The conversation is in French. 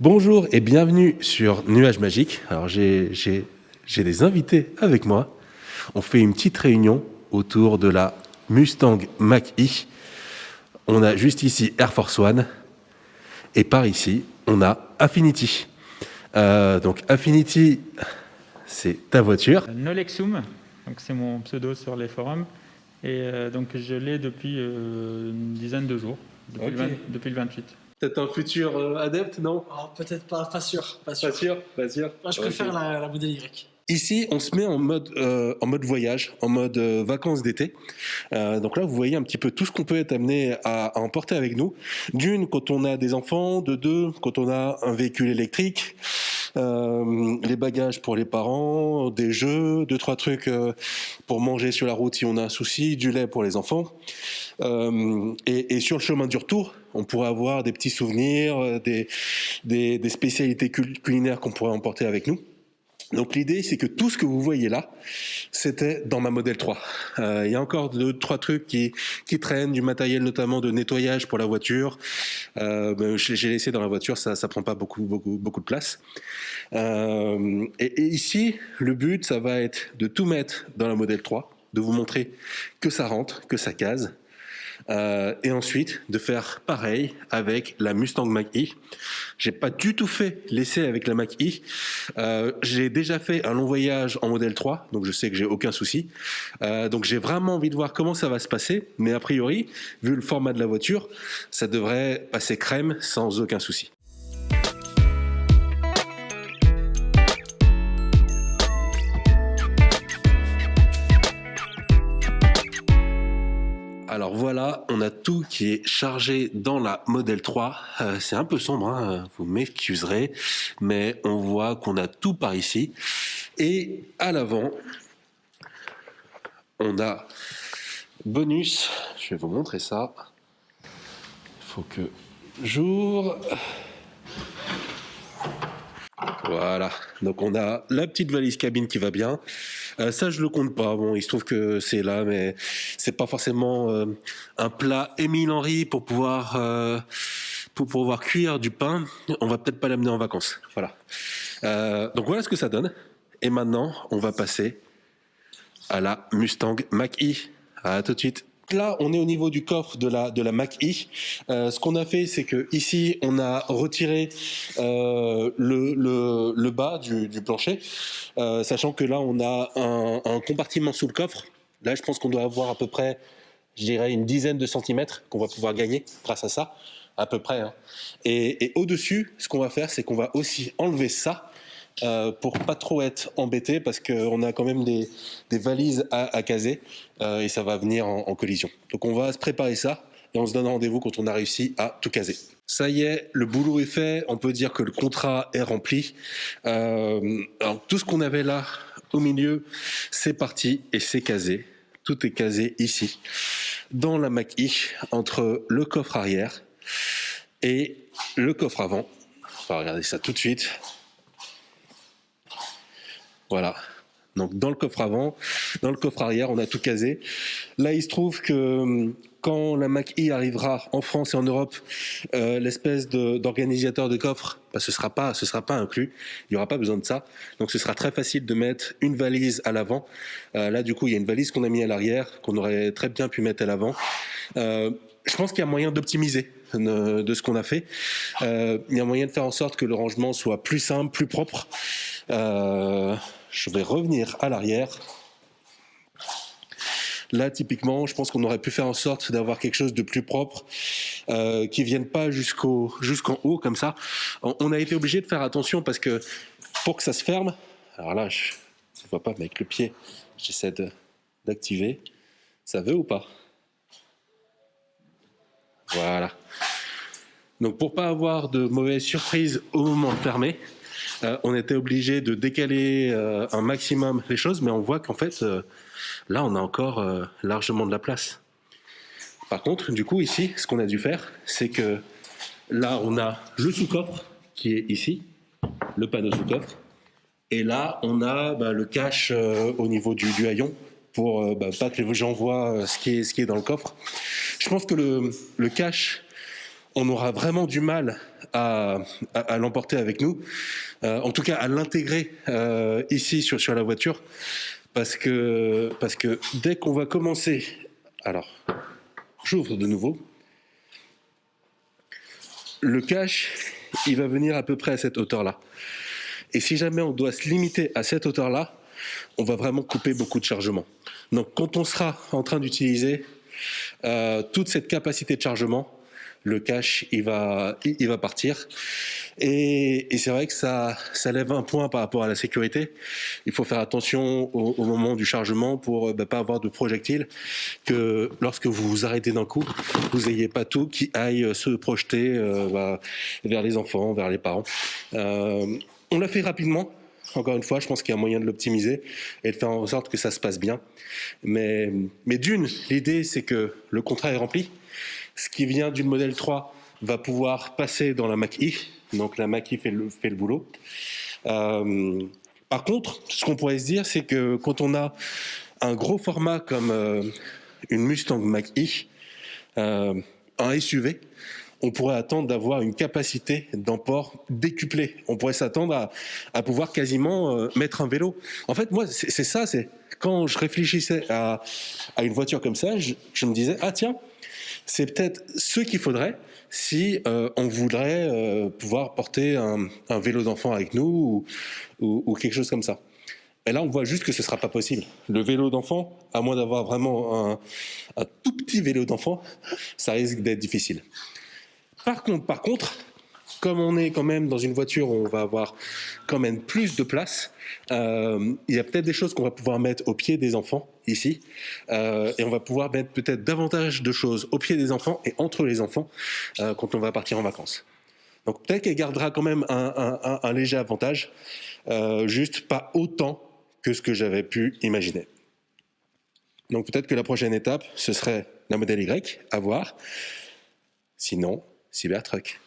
Bonjour et bienvenue sur Nuages Magiques. Alors j'ai des invités avec moi. On fait une petite réunion autour de la Mustang Mach-E. On a juste ici Air Force One et par ici on a Affinity. Donc Affinity, c'est ta voiture. Nolexum, donc c'est mon pseudo sur les forums, et donc je l'ai depuis une dizaine de jours, depuis le 28. Peut-être un futur adepte, non? Oh, peut-être pas sûr. Pas sûr. Moi, je préfère la modèle Y. Ici, on se met en mode voyage, en mode vacances d'été. Donc là, vous voyez un petit peu tout ce qu'on peut être amené à emporter avec nous. D'une, quand on a des enfants. De deux, quand on a un véhicule électrique. Les bagages pour les parents, des jeux, deux, trois trucs pour manger sur la route si on a un souci, du lait pour les enfants. Et sur le chemin du retour, on pourrait avoir des petits souvenirs, des spécialités culinaires qu'on pourrait emporter avec nous. Donc l'idée, c'est que tout ce que vous voyez là, c'était dans ma Model 3. Il y a encore deux, trois trucs qui traînent, du matériel notamment de nettoyage pour la voiture. J'ai laissé dans la voiture, ça prend pas beaucoup de place. Et ici, le but, ça va être de tout mettre dans la Model 3, de vous montrer que ça rentre, que ça case. Et ensuite de faire pareil avec la Mustang Mach-E. J'ai pas du tout fait l'essai avec la Mach-E. J'ai déjà fait un long voyage en modèle 3, donc je sais que j'ai aucun souci. Donc j'ai vraiment envie de voir comment ça va se passer, mais a priori, vu le format de la voiture, ça devrait passer crème sans aucun souci. Alors voilà, on a tout qui est chargé dans la Model 3. C'est un peu sombre, hein, vous m'excuserez, mais on voit qu'on a tout par ici. Et à l'avant, on a bonus. Je vais vous montrer ça. Il faut que j'ouvre. Voilà, donc on a la petite valise cabine qui va bien. Ça, je le compte pas. Bon, il se trouve que c'est là, mais c'est pas forcément un plat Émile Henry pour pouvoir cuire du pain. On va peut-être pas l'amener en vacances. Voilà. Donc voilà ce que ça donne. Et maintenant, on va passer à la Mustang Mach-E. À tout de suite. Là, on est au niveau du coffre de la Mach-E. Ce qu'on a fait, c'est que ici, on a retiré le bas du plancher, sachant que là, on a un compartiment sous le coffre. Là, je pense qu'on doit avoir à peu près, je dirais, une dizaine de centimètres qu'on va pouvoir gagner grâce à ça, à peu près. Hein. Et au-dessus, ce qu'on va faire, c'est qu'on va aussi enlever ça. Pour pas trop être embêté parce qu'on a quand même des valises à caser et ça va venir en collision. Donc on va se préparer ça et on se donne rendez-vous quand on a réussi à tout caser. Ça y est, le boulot est fait, on peut dire que le contrat est rempli. Alors tout ce qu'on avait là au milieu, c'est parti et c'est casé. Tout est casé ici, dans la Mach-E, entre le coffre arrière et le coffre avant. On va regarder ça tout de suite. Voilà. Donc dans le coffre avant, dans le coffre arrière, on a tout casé. Là, il se trouve que quand la Mach-E arrivera en France et en Europe, l'espèce d'organisateur de coffre, ce sera pas inclus. Il n'y aura pas besoin de ça. Donc ce sera très facile de mettre une valise à l'avant. Là, du coup, il y a une valise qu'on a mis à l'arrière, qu'on aurait très bien pu mettre à l'avant. Je pense qu'il y a moyen d'optimiser de ce qu'on a fait. Il y a moyen de faire en sorte que le rangement soit plus simple, plus propre. Je vais revenir à l'arrière. Là, typiquement, je pense qu'on aurait pu faire en sorte d'avoir quelque chose de plus propre, qui ne vienne pas jusqu'en haut, comme ça. On a été obligé de faire attention parce que pour que ça se ferme, alors là, je ne vois pas, mais avec le pied, j'essaie d'activer. Ça veut ou pas? Voilà. Donc, pour ne pas avoir de mauvaises surprises au moment de fermer, on était obligé de décaler un maximum les choses, mais on voit qu'en fait, là, on a encore largement de la place. Par contre, du coup, ici, ce qu'on a dû faire, c'est que là, on a le sous-coffre qui est ici, le panneau sous-coffre, et là, on a le cache au niveau du haillon pour pas que les gens voient ce qui est dans le coffre. Je pense que le cache on aura vraiment du mal à l'emporter avec nous, en tout cas à l'intégrer ici sur la voiture, parce que dès qu'on va commencer, alors j'ouvre de nouveau, le cache, il va venir à peu près à cette hauteur-là. Et si jamais on doit se limiter à cette hauteur-là, on va vraiment couper beaucoup de chargement. Donc quand on sera en train d'utiliser toute cette capacité de chargement, le cache, il va partir. Et c'est vrai que ça lève un point par rapport à la sécurité. Il faut faire attention au moment du chargement pour pas avoir de projectiles, que lorsque vous vous arrêtez d'un coup, vous n'ayez pas tout qui aille se projeter vers les enfants, vers les parents. On l'a fait rapidement. Encore une fois, je pense qu'il y a moyen de l'optimiser et de faire en sorte que ça se passe bien. Mais d'une, l'idée, c'est que le contrat est rempli. Ce qui vient d'une modèle 3 va pouvoir passer dans la Mach-E. Donc la Mach-E fait le boulot. Par contre, ce qu'on pourrait se dire, c'est que quand on a un gros format comme une Mustang Mach-E, un SUV, on pourrait attendre d'avoir une capacité d'emport décuplée. On pourrait s'attendre à pouvoir quasiment mettre un vélo. En fait, moi, c'est ça. C'est quand je réfléchissais à une voiture comme ça, je me disais, ah tiens, c'est peut-être ce qu'il faudrait si on voudrait pouvoir porter un vélo d'enfant avec nous ou quelque chose comme ça. Et là, on voit juste que ce ne sera pas possible. Le vélo d'enfant, à moins d'avoir vraiment un tout petit vélo d'enfant, ça risque d'être difficile. Par contre, comme on est quand même dans une voiture où on va avoir quand même plus de place, il y a peut-être des choses qu'on va pouvoir mettre au pied des enfants ici, et on va pouvoir mettre peut-être davantage de choses au pied des enfants et entre les enfants quand on va partir en vacances. Donc peut-être qu'elle gardera quand même un léger avantage, juste pas autant que ce que j'avais pu imaginer. Donc peut-être que la prochaine étape, ce serait la modèle Y, à voir. Sinon, Cybertruck.